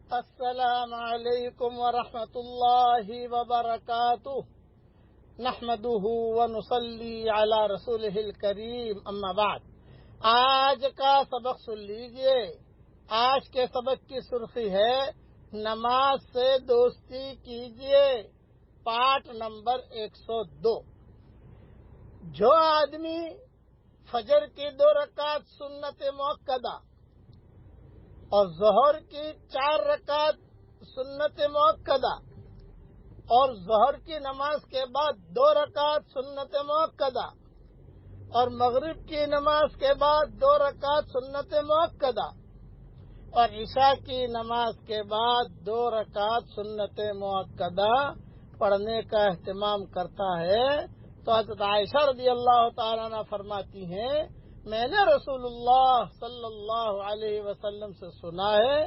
السلام علیکم ورحمۃ اللہ وبرکاتہ نحمده ونصلی علی رسولہ الکریم اما بعد۔ آج کا سبق سن لیجئے۔ آج کے سبق کی سرخی ہے نماز سے دوستی کیجئے، پارٹ نمبر 102۔ جو آدمی فجر کی 2 رکعت سنت مؤکدہ اور ظہر کی 4 رکعت سنت مؤکدہ اور ظہر کی نماز کے بعد 2 رکعت سنت مؤکدہ اور مغرب کی نماز کے بعد 2 رکعت سنت مؤکدہ اور عشاء کی نماز کے بعد 2 رکعت سنت مؤکدہ پڑھنے کا اہتمام کرتا ہے، تو حضرت عائشہ رضی اللہ تعالیٰ عنہ فرماتی ہیں، میں نے رسول اللہ صلی اللہ علیہ وسلم سے سنا ہے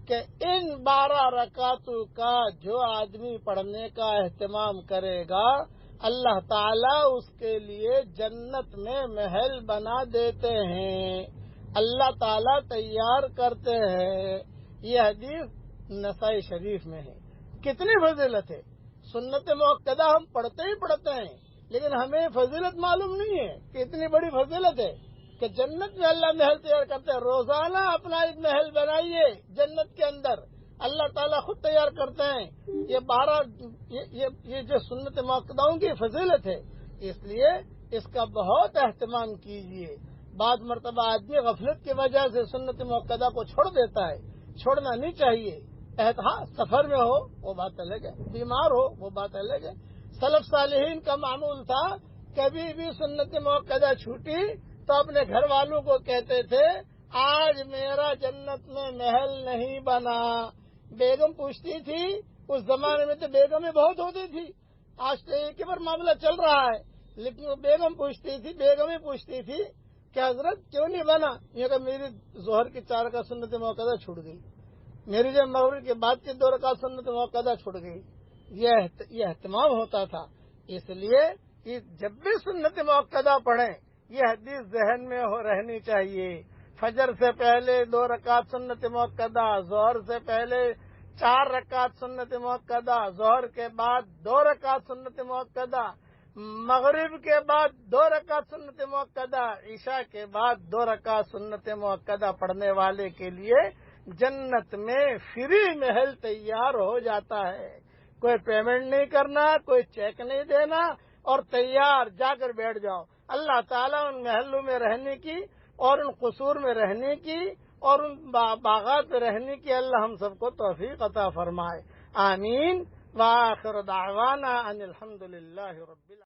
کہ ان 12 رکعتوں کا جو آدمی پڑھنے کا اہتمام کرے گا، اللہ تعالیٰ اس کے لیے جنت میں محل بنا دیتے ہیں، اللہ تعالیٰ تیار کرتے ہیں۔ یہ حدیث نسائی شریف میں ہے۔ کتنی فضیلت ہے! سنت مؤکدہ ہم پڑھتے ہی پڑھتے ہیں، لیکن ہمیں فضیلت معلوم نہیں ہے کہ اتنی بڑی فضیلت ہے کہ جنت میں اللہ محل تیار کرتے ہیں۔ روزانہ اپنا ایک محل بنائیے جنت کے اندر، اللہ تعالیٰ خود تیار کرتے ہیں۔ یہ جو سنت مؤکداؤں کی فضیلت ہے، اس لیے اس کا بہت اہتمام کیجیے۔ بعض مرتبہ آدمی غفلت کی وجہ سے سنت مؤکدہ کو چھوڑ دیتا ہے، چھوڑنا نہیں چاہیے۔ ہاں، سفر میں ہو وہ بات الگ ہے، بیمار ہو وہ بات الگ ہے۔ سلف صالحین کا معمول تھا، کبھی بھی سنت مؤکدہ چھوٹی تو اپنے گھر والوں کو کہتے تھے، آج میرا جنت میں محل نہیں بنا۔ بیگم پوچھتی تھی، اس زمانے میں تو بیگمیں بہت ہوتی تھی، آج تو ایک ہی پر معاملہ چل رہا ہے، لیکن وہ بیگمیں پوچھتی تھی کہ حضرت کیوں نہیں بنا؟ یہ کہ میری ظہر کی 4 رکعت سنت مؤکدہ چھوٹ گئی، میری جو مغرب کے بعد کی 2 رکعت سنت مؤکدہ چھوٹ گئی۔ یہ اہتمام ہوتا تھا۔ اس لیے کہ جب بھی سنت مؤکدہ پڑھیں، یہ حدیث ذہن میں رہنی چاہیے۔ فجر سے پہلے 2 رکعت سنت مؤکدہ، ظہر سے پہلے 4 رکعت سنت مؤکدہ، ظہر کے بعد 2 رکعت سنت مؤکدہ، مغرب کے بعد 2 رکعت سنت مؤکدہ، عشاء کے بعد 2 رکعت سنت مؤکدہ پڑھنے والے کے لیے جنت میں فری محل تیار ہو جاتا ہے۔ کوئی پیمنٹ نہیں کرنا، کوئی چیک نہیں دینا، اور تیار جا کر بیٹھ جاؤ۔ اللہ تعالیٰ ان محلوں میں رہنے کی اور ان قصور میں رہنے کی اور ان باغات میں رہنے کی اللہ ہم سب کو توفیق عطا فرمائے۔ آمین۔ وآخر دعوانا ان الحمدللہ رب العالمین۔